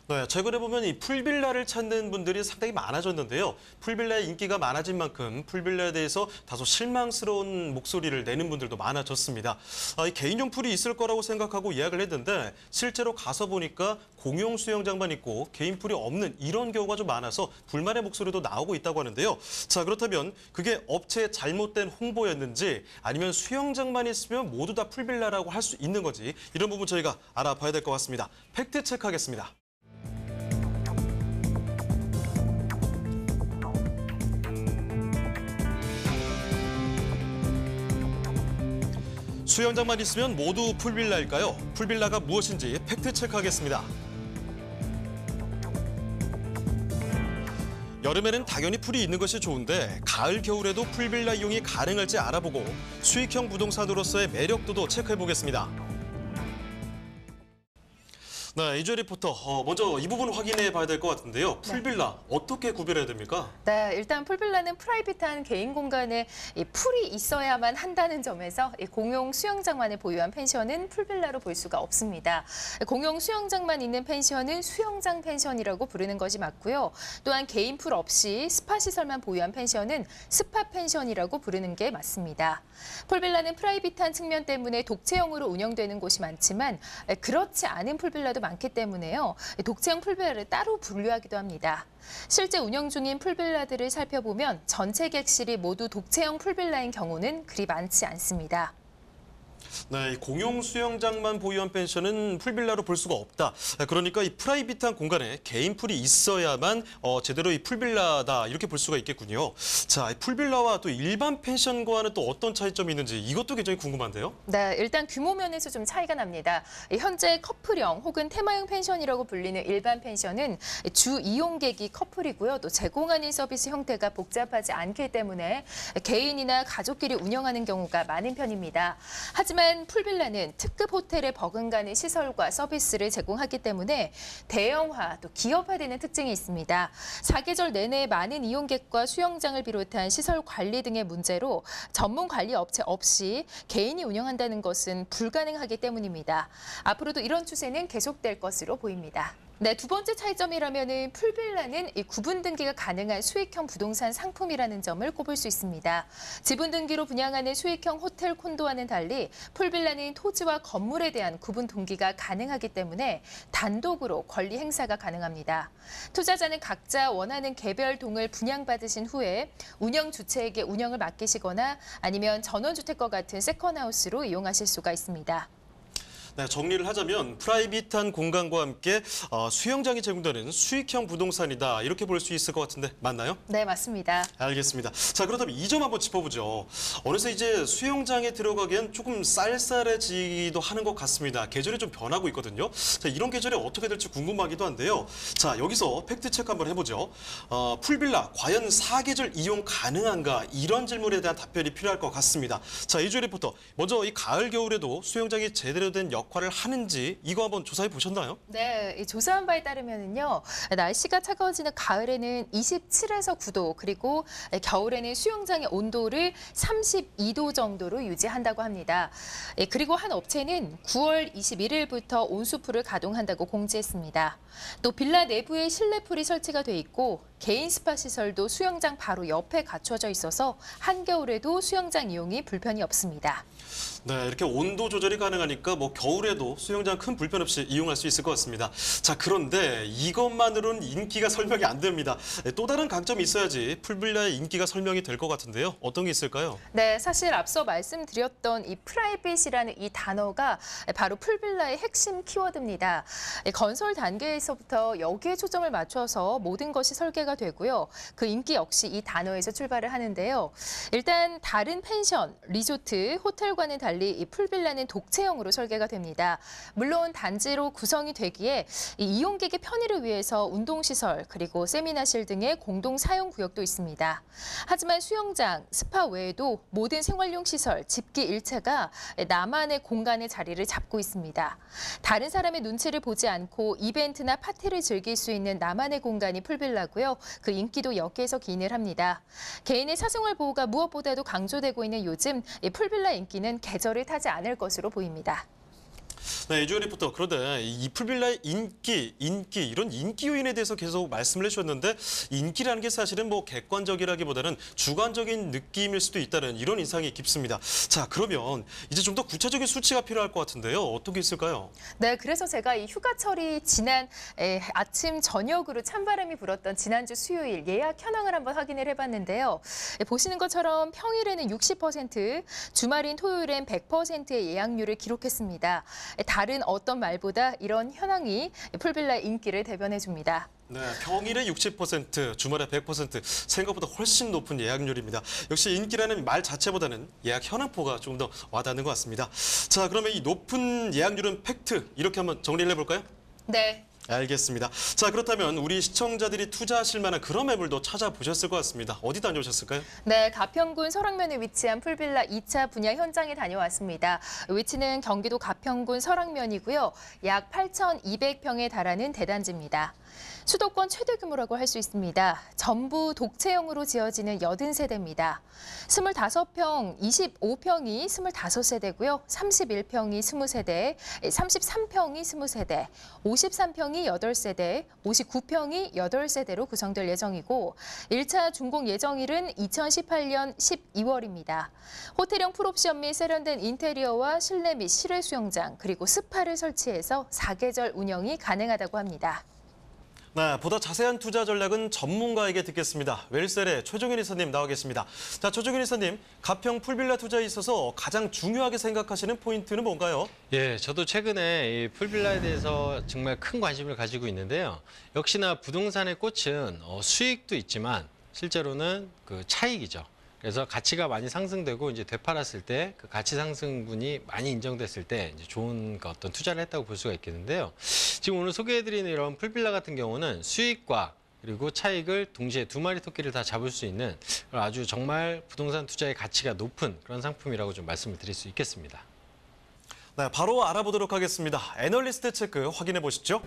네, 최근에 보면 이 풀빌라를 찾는 분들이 상당히 많아졌는데요. 풀빌라의 인기가 많아진 만큼 풀빌라에 대해서 다소 실망스러운 목소리를 내는 분들도 많아졌습니다. 이 개인용 풀이 있을 거라고 생각하고 예약을 했는데 실제로 가서 보니까 공용 수영장만 있고 개인 풀이 없는 이런 경우가 좀 많아서 불만의 목소리도 나오고 있다고 하는데요. 자, 그렇다면 그게 업체의 잘못된 홍보였는지 아니면 수영장만 있으면 모두 다 풀빌라라고 할 수 있는 건지 이런 부분 저희가 알아봐야 될 것 같습니다. 팩트 체크하겠습니다. 수영장만 있으면 모두 풀빌라일까요? 풀빌라가 무엇인지 팩트 체크하겠습니다. 여름에는 당연히 풀이 있는 것이 좋은데 가을, 겨울에도 풀빌라 이용이 가능할지 알아보고 수익형 부동산으로서의 매력도도 체크해보겠습니다. 네, 이주혜 리포터. 먼저 이 부분 확인해 봐야 될 것 같은데요. 풀빌라 어떻게 구별해야 됩니까? 네, 일단 풀빌라는 프라이빗한 개인 공간에 풀이 있어야만 한다는 점에서 공용 수영장만을 보유한 펜션은 풀빌라로 볼 수가 없습니다. 공용 수영장만 있는 펜션은 수영장 펜션이라고 부르는 것이 맞고요. 또한 개인 풀 없이 스파 시설만 보유한 펜션은 스파 펜션이라고 부르는 게 맞습니다. 풀빌라는 프라이빗한 측면 때문에 독채형으로 운영되는 곳이 많지만 그렇지 않은 풀빌라도 많기 때문에요. 독채형 풀빌라를 따로 분류하기도 합니다. 실제 운영 중인 풀빌라들을 살펴보면 전체 객실이 모두 독채형 풀빌라인 경우는 그리 많지 않습니다. 네, 공용 수영장만 보유한 펜션은 풀빌라로 볼 수가 없다. 그러니까 이 프라이빗한 공간에 개인 풀이 있어야만 제대로 이 풀빌라다 이렇게 볼 수가 있겠군요. 자, 풀빌라와 또 일반 펜션과는 또 어떤 차이점이 있는지 이것도 굉장히 궁금한데요. 네, 일단 규모 면에서 좀 차이가 납니다. 현재 커플형 혹은 테마형 펜션이라고 불리는 일반 펜션은 주 이용객이 커플이고요. 또 제공하는 서비스 형태가 복잡하지 않기 때문에 개인이나 가족끼리 운영하는 경우가 많은 편입니다. 하지만 풀빌라는 특급 호텔에 버금가는 시설과 서비스를 제공하기 때문에 대형화, 또 기업화되는 특징이 있습니다. 사계절 내내 많은 이용객과 수영장을 비롯한 시설 관리 등의 문제로 전문 관리 업체 없이 개인이 운영한다는 것은 불가능하기 때문입니다. 앞으로도 이런 추세는 계속될 것으로 보입니다. 네, 두 번째 차이점이라면은 풀빌라는 이 구분 등기가 가능한 수익형 부동산 상품이라는 점을 꼽을 수 있습니다. 지분 등기로 분양하는 수익형 호텔 콘도와는 달리 풀빌라는 토지와 건물에 대한 구분 등기가 가능하기 때문에 단독으로 권리 행사가 가능합니다. 투자자는 각자 원하는 개별 동을 분양받으신 후에 운영 주체에게 운영을 맡기시거나 아니면 전원주택과 같은 세컨하우스로 이용하실 수가 있습니다. 네, 정리를 하자면 프라이빗한 공간과 함께 수영장이 제공되는 수익형 부동산이다 이렇게 볼 수 있을 것 같은데 맞나요? 네, 맞습니다. 알겠습니다. 자, 그렇다면 이 점 한번 짚어보죠. 어느새 이제 수영장에 들어가기엔 조금 쌀쌀해지기도 하는 것 같습니다. 계절이 좀 변하고 있거든요. 자, 이런 계절에 어떻게 될지 궁금하기도 한데요. 자, 여기서 팩트 체크 한번 해보죠. 풀빌라 과연 사계절 이용 가능한가 이런 질문에 대한 답변이 필요할 것 같습니다. 자, 이주혜 리포터, 먼저 이 가을 겨울에도 수영장이 제대로 된 역할을 하는지 이거 한번 조사해 보셨나요? 네, 이 조사한 바에 따르면요, 날씨가 차가워지는 가을에는 27에서 9도, 그리고 겨울에는 수영장의 온도를 32도 정도로 유지한다고 합니다. 그리고 한 업체는 9월 21일부터 온수풀을 가동한다고 공지했습니다. 또 빌라 내부에 실내풀이 설치가 돼 있고 개인 스파 시설도 수영장 바로 옆에 갖춰져 있어서 한겨울에도 수영장 이용이 불편이 없습니다. 네, 이렇게 온도 조절이 가능하니까 뭐 겨울에도 수영장 큰 불편 없이 이용할 수 있을 것 같습니다. 자, 그런데 이것만으로는 인기가 설명이 안 됩니다. 또 다른 강점이 있어야지 풀빌라의 인기가 설명이 될 것 같은데요. 어떤 게 있을까요? 네, 사실 앞서 말씀드렸던 이 프라이빗이라는 이 단어가 바로 풀빌라의 핵심 키워드입니다. 건설 단계에서부터 여기에 초점을 맞춰서 모든 것이 설계가 되고요. 그 인기 역시 이 단어에서 출발을 하는데요. 일단 다른 펜션, 리조트, 호텔과는 달리 이 풀빌라는 독채형으로 설계가 됩니다. 물론 단지로 구성이 되기에 이 이용객의 편의를 위해서 운동시설 그리고 세미나실 등의 공동 사용 구역도 있습니다. 하지만 수영장, 스파 외에도 모든 생활용 시설, 집기 일체가 나만의 공간의 자리를 잡고 있습니다. 다른 사람의 눈치를 보지 않고 이벤트나 파티를 즐길 수 있는 나만의 공간이 풀빌라고요. 그 인기도 여기에서 기인을 합니다. 개인의 사생활 보호가 무엇보다도 강조되고 있는 요즘 이 풀빌라 인기는 계절을 타지 않을 것으로 보입니다. 네, 이주연 리포터. 그런데 이 풀빌라의 인기 이런 인기 요인에 대해서 계속 말씀을 해주셨는데 인기라는 게 사실은 뭐 객관적이라기보다는 주관적인 느낌일 수도 있다는 이런 인상이 깊습니다. 자, 그러면 이제 좀 더 구체적인 수치가 필요할 것 같은데요. 어떤 게 있을까요? 네, 그래서 제가 이 휴가철이 지난 아침 저녁으로 찬바람이 불었던 지난주 수요일 예약 현황을 한번 확인을 해봤는데요. 보시는 것처럼 평일에는 60%, 주말인 토요일엔 100%의 예약률을 기록했습니다. 다른 어떤 말보다 이런 현황이 풀빌라의 인기를 대변해줍니다. 네, 평일에 60%, 주말에 100%, 생각보다 훨씬 높은 예약률입니다. 역시 인기라는 말 자체보다는 예약 현황표가 좀 더 와닿는 것 같습니다. 자, 그러면 이 높은 예약률은 팩트, 이렇게 한번 정리를 해볼까요? 네. 알겠습니다. 자, 그렇다면 우리 시청자들이 투자하실 만한 그런 매물도 찾아보셨을 것 같습니다. 어디 다녀오셨을까요? 네, 가평군 설악면에 위치한 풀빌라 2차 분양 현장에 다녀왔습니다. 위치는 경기도 가평군 설악면이고요. 약 8,200평에 달하는 대단지입니다. 수도권 최대 규모라고 할 수 있습니다. 전부 독채형으로 지어지는 80세대입니다. 25평, 25평이 25세대고요. 31평이 20세대, 33평이 20세대, 53평이 8세대, 59평이 8세대로 구성될 예정이고 1차 준공 예정일은 2018년 12월입니다. 호텔형 풀옵션 및 세련된 인테리어와 실내 및 실외 수영장 그리고 스파를 설치해서 4계절 운영이 가능하다고 합니다. 네, 보다 자세한 투자 전략은 전문가에게 듣겠습니다. 웰셀의 최종윤 이사님 나와 계십니다. 자, 최종윤 이사님, 가평 풀빌라 투자에 있어서 가장 중요하게 생각하시는 포인트는 뭔가요? 예, 저도 최근에 이 풀빌라에 대해서 정말 큰 관심을 가지고 있는데요. 역시나 부동산의 꽃은 수익도 있지만 실제로는 그 차익이죠. 그래서 가치가 많이 상승되고 이제 되팔았을 때 그 가치 상승분이 많이 인정됐을 때 이제 좋은 그 어떤 투자를 했다고 볼 수가 있겠는데요. 지금 오늘 소개해드리는 이런 풀빌라 같은 경우는 수익과 그리고 차익을 동시에 두 마리 토끼를 다 잡을 수 있는 아주 정말 부동산 투자의 가치가 높은 그런 상품이라고 좀 말씀을 드릴 수 있겠습니다. 네, 바로 알아보도록 하겠습니다. 애널리스트 체크 확인해 보시죠.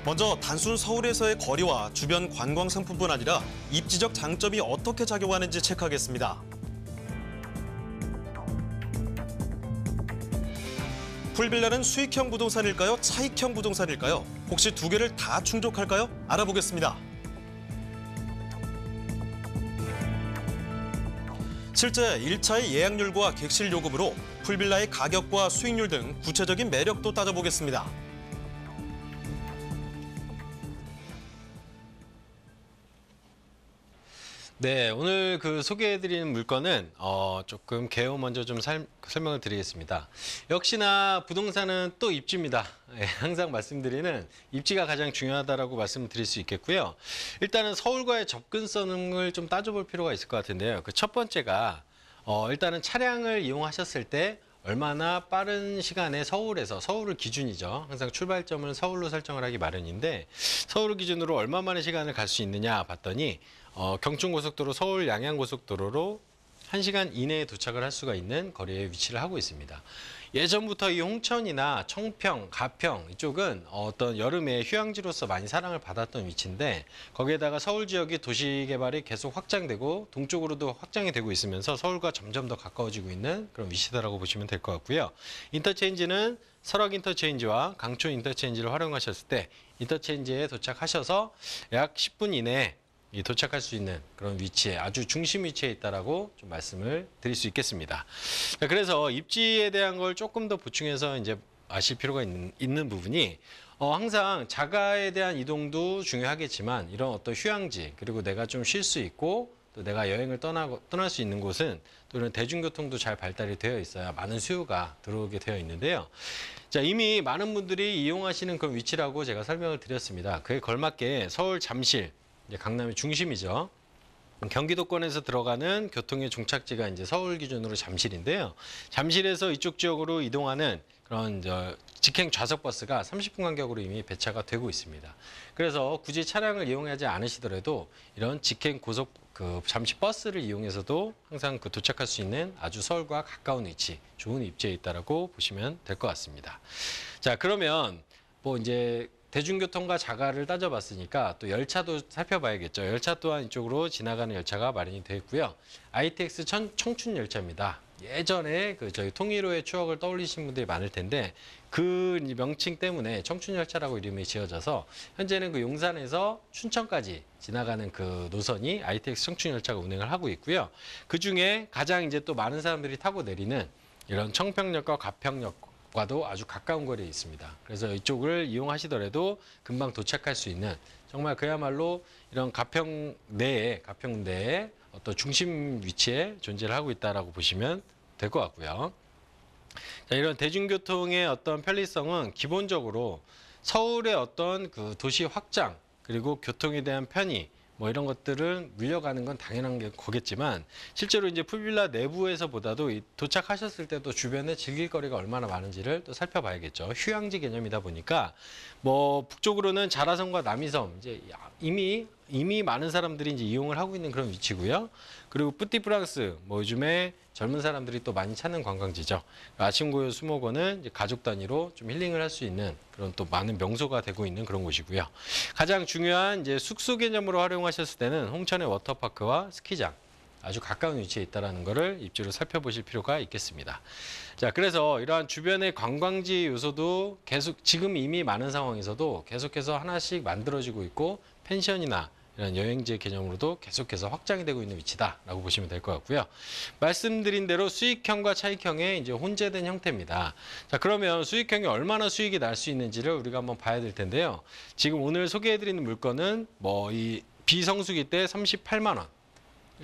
먼저 단순 서울에서의 거리와 주변 관광 상품뿐 아니라 입지적 장점이 어떻게 작용하는지 체크하겠습니다. 풀빌라는 수익형 부동산일까요? 차익형 부동산일까요? 혹시 두 개를 다 충족할까요? 알아보겠습니다. 실제 1차의 예약률과 객실 요금으로 풀빌라의 가격과 수익률 등 구체적인 매력도 따져보겠습니다. 네, 오늘 그 소개해드리는 물건은 조금 개요 먼저 좀 설명을 드리겠습니다. 역시나 부동산은 또 입지입니다. 예, 항상 말씀드리는 입지가 가장 중요하다라고 말씀을 드릴 수 있겠고요. 일단은 서울과의 접근성을 좀 따져볼 필요가 있을 것 같은데요. 그 첫 번째가 일단은 차량을 이용하셨을 때 얼마나 빠른 시간에 서울을 기준이죠. 항상 출발점을 서울로 설정을 하기 마련인데 서울을 기준으로 얼마 만의 시간을 갈 수 있느냐 봤더니 경춘고속도로 서울 양양고속도로로 1시간 이내에 도착을 할 수가 있는 거리에 위치를 하고 있습니다. 예전부터 이 홍천이나 청평, 가평 이쪽은 어떤 여름에 휴양지로서 많이 사랑을 받았던 위치인데 거기에다가 서울 지역이 도시 개발이 계속 확장되고 동쪽으로도 확장이 되고 있으면서 서울과 점점 더 가까워지고 있는 그런 위치다라고 보시면 될 것 같고요. 인터체인지는 설악 인터체인지와 강촌 인터체인지를 활용하셨을 때 인터체인지에 도착하셔서 약 10분 이내에 도착할 수 있는 그런 위치에 아주 중심 위치에 있다라고 좀 말씀을 드릴 수 있겠습니다. 그래서 입지에 대한 걸 조금 더 보충해서 이제 아실 필요가 있는 부분이 항상 자가에 대한 이동도 중요하겠지만 이런 어떤 휴양지 그리고 내가 좀 쉴 수 있고 또 내가 여행을 떠날 수 있는 곳은 또 이런 대중교통도 잘 발달이 되어 있어야 많은 수요가 들어오게 되어 있는데요. 자, 이미 많은 분들이 이용하시는 그런 위치라고 제가 설명을 드렸습니다. 그에 걸맞게 서울 잠실 이제 강남의 중심이죠. 경기도권에서 들어가는 교통의 종착지가 이제 서울 기준으로 잠실인데요. 잠실에서 이쪽 지역으로 이동하는 그런 직행 좌석 버스가 30분 간격으로 이미 배차가 되고 있습니다. 그래서 굳이 차량을 이용하지 않으시더라도 이런 직행 고속 잠시 버스를 이용해서도 항상 도착할 수 있는 아주 서울과 가까운 위치, 좋은 입지에 있다라고 보시면 될 것 같습니다. 자, 그러면 뭐 이제 대중교통과 자가를 따져봤으니까 또 열차도 살펴봐야겠죠. 열차 또한 이쪽으로 지나가는 열차가 마련이 되어 있고요. ITX 청춘 열차입니다. 예전에 그 저희 통일호의 추억을 떠올리신 분들이 많을 텐데 그 명칭 때문에 청춘열차라고 이름이 지어져서 현재는 그 용산에서 춘천까지 지나가는 그 노선이 ITX 청춘열차가 운행을 하고 있고요. 그 중에 가장 이제 또 많은 사람들이 타고 내리는 이런 청평역과 가평역과도 아주 가까운 거리에 있습니다. 그래서 이쪽을 이용하시더라도 금방 도착할 수 있는 정말 그야말로 이런 가평 내에 어떤 중심 위치에 존재를 하고 있다라고 보시면 될 것 같고요. 자, 이런 대중교통의 어떤 편리성은 기본적으로 서울의 어떤 그 도시 확장 그리고 교통에 대한 편의 뭐 이런 것들은 물려가는 건 당연한 게 거겠지만 실제로 이제 풀빌라 내부에서보다도 도착하셨을 때도 주변에 즐길 거리가 얼마나 많은지를 또 살펴봐야겠죠. 휴양지 개념이다 보니까 뭐 북쪽으로는 자라섬과 남이섬 이제 이미 많은 사람들이 이제 이용을 하고 있는 그런 위치고요. 그리고 뿌띠프랑스 뭐 요즘에 젊은 사람들이 또 많이 찾는 관광지죠. 아침고요 수목원은 이제 가족 단위로 좀 힐링을 할 수 있는 그런 또 많은 명소가 되고 있는 그런 곳이고요. 가장 중요한 이제 숙소 개념으로 활용하셨을 때는 홍천의 워터파크와 스키장 아주 가까운 위치에 있다는 것을 입지로 살펴보실 필요가 있겠습니다. 자, 그래서 이러한 주변의 관광지 요소도 계속 지금 이미 많은 상황에서도 계속해서 하나씩 만들어지고 있고 펜션이나 이런 여행지 개념으로도 계속해서 확장이 되고 있는 위치다라고 보시면 될 것 같고요. 말씀드린 대로 수익형과 차익형의 이제 혼재된 형태입니다. 자, 그러면 수익형이 얼마나 수익이 날 수 있는지를 우리가 한번 봐야 될 텐데요. 지금 오늘 소개해드리는 물건은 뭐 이 비성수기 때 38만 원.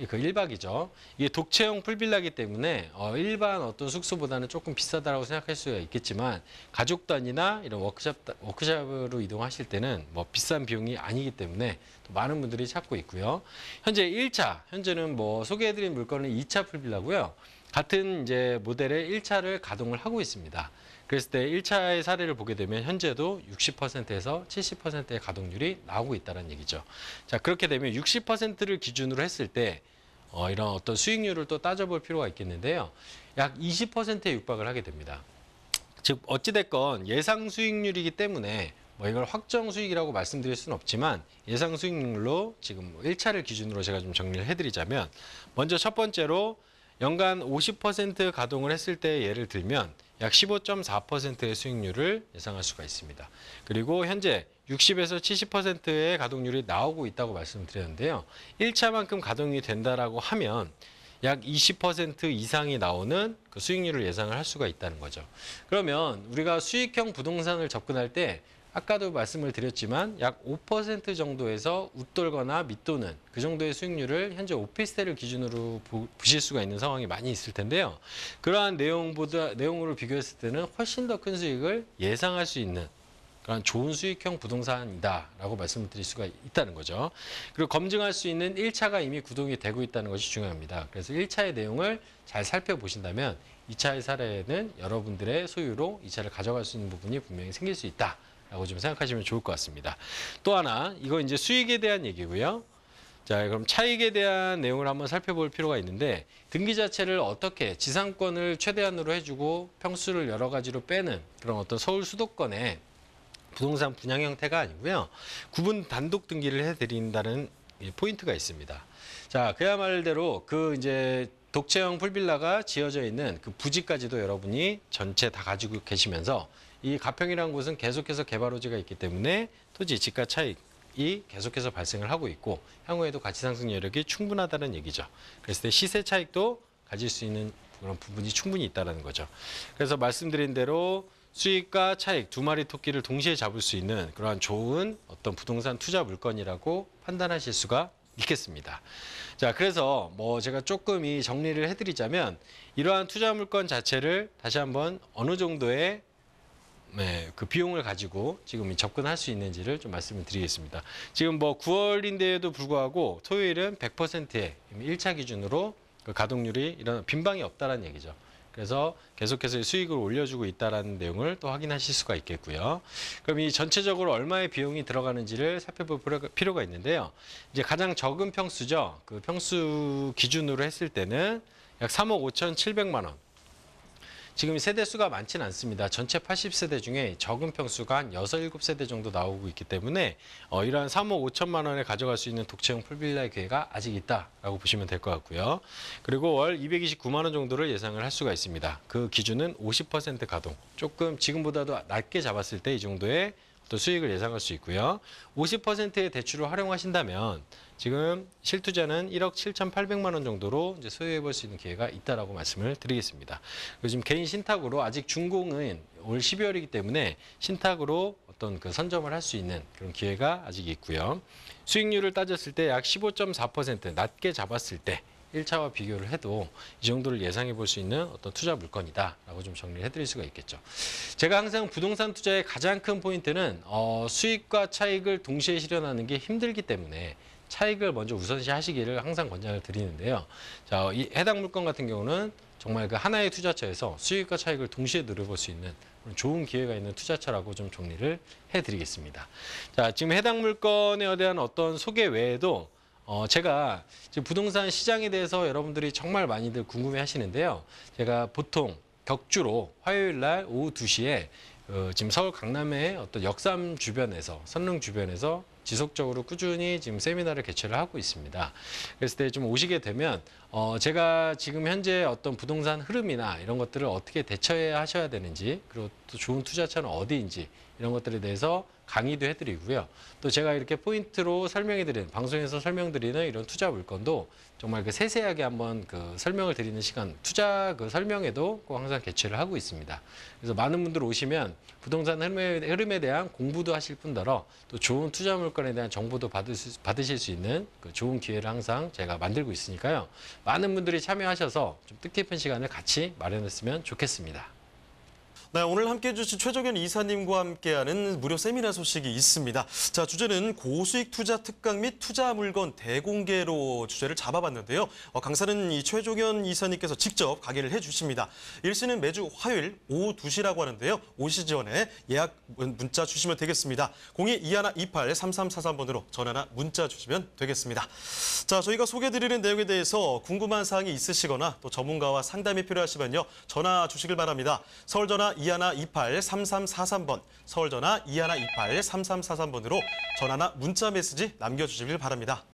그 1박이죠. 이게 독채용 풀빌라기 때문에 일반 어떤 숙소보다는 조금 비싸다라고 생각할 수가 있겠지만 가족 단위나 이런 워크숍으로 이동하실 때는 뭐 비싼 비용이 아니기 때문에 또 많은 분들이 찾고 있고요. 현재 1차, 현재는 뭐 소개해드린 물건은 2차 풀빌라고요. 같은 이제 모델의 1차를 가동을 하고 있습니다. 그랬을 때 1차의 사례를 보게 되면 현재도 60%에서 70%의 가동률이 나오고 있다는 얘기죠. 자, 그렇게 되면 60%를 기준으로 했을 때 이런 어떤 수익률을 또 따져볼 필요가 있겠는데요. 약 20%에 육박을 하게 됩니다. 즉 어찌됐건 예상 수익률이기 때문에 뭐 이걸 확정 수익이라고 말씀드릴 수는 없지만 예상 수익률로 지금 1차를 기준으로 제가 좀 정리를 해드리자면 먼저 첫 번째로 연간 50% 가동을 했을 때 예를 들면 약 15.4%의 수익률을 예상할 수가 있습니다. 그리고 현재 60에서 70%의 가동률이 나오고 있다고 말씀드렸는데요. 1차만큼 가동이 된다라고 하면 약 20% 이상이 나오는 그 수익률을 예상을 할 수가 있다는 거죠. 그러면 우리가 수익형 부동산을 접근할 때 아까도 말씀을 드렸지만 약 5% 정도에서 웃돌거나 밑도는 그 정도의 수익률을 현재 오피스텔을 기준으로 보실 수가 있는 상황이 많이 있을 텐데요. 그러한 내용으로 비교했을 때는 훨씬 더 큰 수익을 예상할 수 있는 그런 좋은 수익형 부동산이다라고 말씀을 드릴 수가 있다는 거죠. 그리고 검증할 수 있는 1차가 이미 구동이 되고 있다는 것이 중요합니다. 그래서 1차의 내용을 잘 살펴보신다면 2차의 사례는 여러분들의 소유로 2차를 가져갈 수 있는 부분이 분명히 생길 수 있다. 라고 좀 생각하시면 좋을 것 같습니다. 또 하나, 이거 이제 수익에 대한 얘기고요. 자, 그럼 차익에 대한 내용을 한번 살펴볼 필요가 있는데 등기 자체를 어떻게 지상권을 최대한으로 해주고 평수를 여러 가지로 빼는 그런 어떤 서울 수도권의 부동산 분양 형태가 아니고요. 구분 단독 등기를 해드린다는 포인트가 있습니다. 자, 그야말로 그 이제 독채형 풀빌라가 지어져 있는 그 부지까지도 여러분이 전체 다 가지고 계시면서 이 가평이라는 곳은 계속해서 개발 호재가 있기 때문에 토지 지가 차익이 계속해서 발생을 하고 있고 향후에도 가치 상승 여력이 충분하다는 얘기죠. 그랬을 때 시세 차익도 가질 수 있는 그런 부분이 충분히 있다는 거죠. 그래서 말씀드린 대로 수익과 차익 두 마리 토끼를 동시에 잡을 수 있는 그러한 좋은 어떤 부동산 투자 물건이라고 판단하실 수가 있겠습니다. 자, 그래서 뭐 제가 조금 이 정리를 해드리자면 이러한 투자 물건 자체를 다시 한번 어느 정도의 그 비용을 가지고 지금 접근할 수 있는지를 좀 말씀을 드리겠습니다. 지금 뭐 9월인데에도 불구하고 토요일은 100%의 1차 기준으로 그 가동률이 이런 빈방이 없다는 얘기죠. 그래서 계속해서 수익을 올려주고 있다는 내용을 또 확인하실 수가 있겠고요. 그럼 이 전체적으로 얼마의 비용이 들어가는지를 살펴볼 필요가 있는데요. 이제 가장 적은 평수죠. 그 평수 기준으로 했을 때는 약 3억 5,700만 원. 지금 세대 수가 많지는 않습니다. 전체 80세대 중에 적은 평수가 한 6, 7세대 정도 나오고 있기 때문에 이러한 3억 5천만 원에 가져갈 수 있는 독채용 풀빌라의 기회가 아직 있다라고 보시면 될 것 같고요. 그리고 월 229만 원 정도를 예상을 할 수가 있습니다. 그 기준은 50% 가동. 조금 지금보다도 낮게 잡았을 때 이 정도의 또 수익을 예상할 수 있고요. 50%의 대출을 활용하신다면 지금 실투자는 1억 7,800만 원 정도로 이제 소유해 볼 수 있는 기회가 있다라고 말씀을 드리겠습니다. 그리고 지금 개인 신탁으로 아직 준공은 올 12월이기 때문에 신탁으로 어떤 그 선점을 할 수 있는 그런 기회가 아직 있고요. 수익률을 따졌을 때 약 15.4% 낮게 잡았을 때 1차와 비교를 해도 이 정도를 예상해 볼 수 있는 어떤 투자 물건이다라고 좀 정리를 해드릴 수가 있겠죠. 제가 항상 부동산 투자의 가장 큰 포인트는 수익과 차익을 동시에 실현하는 게 힘들기 때문에 차익을 먼저 우선시 하시기를 항상 권장을 드리는데요. 자, 이 해당 물건 같은 경우는 정말 그 하나의 투자처에서 수익과 차익을 동시에 누려볼 수 있는 그런 좋은 기회가 있는 투자처라고 좀 정리를 해드리겠습니다. 자, 지금 해당 물건에 대한 어떤 소개 외에도 제가 지금 부동산 시장에 대해서 여러분들이 정말 많이들 궁금해 하시는데요. 제가 보통 격주로 화요일 날 오후 2시에 지금 서울 강남의 어떤 역삼 주변에서, 선릉 주변에서 지속적으로 꾸준히 지금 세미나를 개최를 하고 있습니다. 그랬을 때 좀 오시게 되면 제가 지금 현재 어떤 부동산 흐름이나 이런 것들을 어떻게 대처해야 하셔야 되는지, 그리고 또 좋은 투자처는 어디인지 이런 것들에 대해서 강의도 해드리고요. 또 제가 이렇게 포인트로 설명해드리는, 방송에서 설명드리는 이런 투자 물건도 정말 그 세세하게 한번 그 설명을 드리는 시간, 투자 그 설명회도 꼭 항상 개최를 하고 있습니다. 그래서 많은 분들 오시면 부동산 흐름에 대한 공부도 하실 뿐더러 또 좋은 투자 물건에 대한 정보도 받으실 수 있는 그 좋은 기회를 항상 제가 만들고 있으니까요. 많은 분들이 참여하셔서 좀 뜻깊은 시간을 같이 마련했으면 좋겠습니다. 네, 오늘 함께해 주신 최종현 이사님과 함께하는 무료 세미나 소식이 있습니다. 자, 주제는 고수익 투자 특강 및 투자 물건 대공개로 주제를 잡아봤는데요. 강사는 이 최종현 이사님께서 직접 강의를 해주십니다. 일시는 매주 화요일 오후 2시라고 하는데요. 오시기 전에 예약 문자 주시면 되겠습니다. 02-2128-3343번으로 전화나 문자 주시면 되겠습니다. 자, 저희가 소개해드리는 내용에 대해서 궁금한 사항이 있으시거나 또 전문가와 상담이 필요하시면요. 전화 주시길 바랍니다. 서울 전화 2128-3343번, 서울 전화 2128-3343번으로 전화나 문자 메시지 남겨주시길 바랍니다.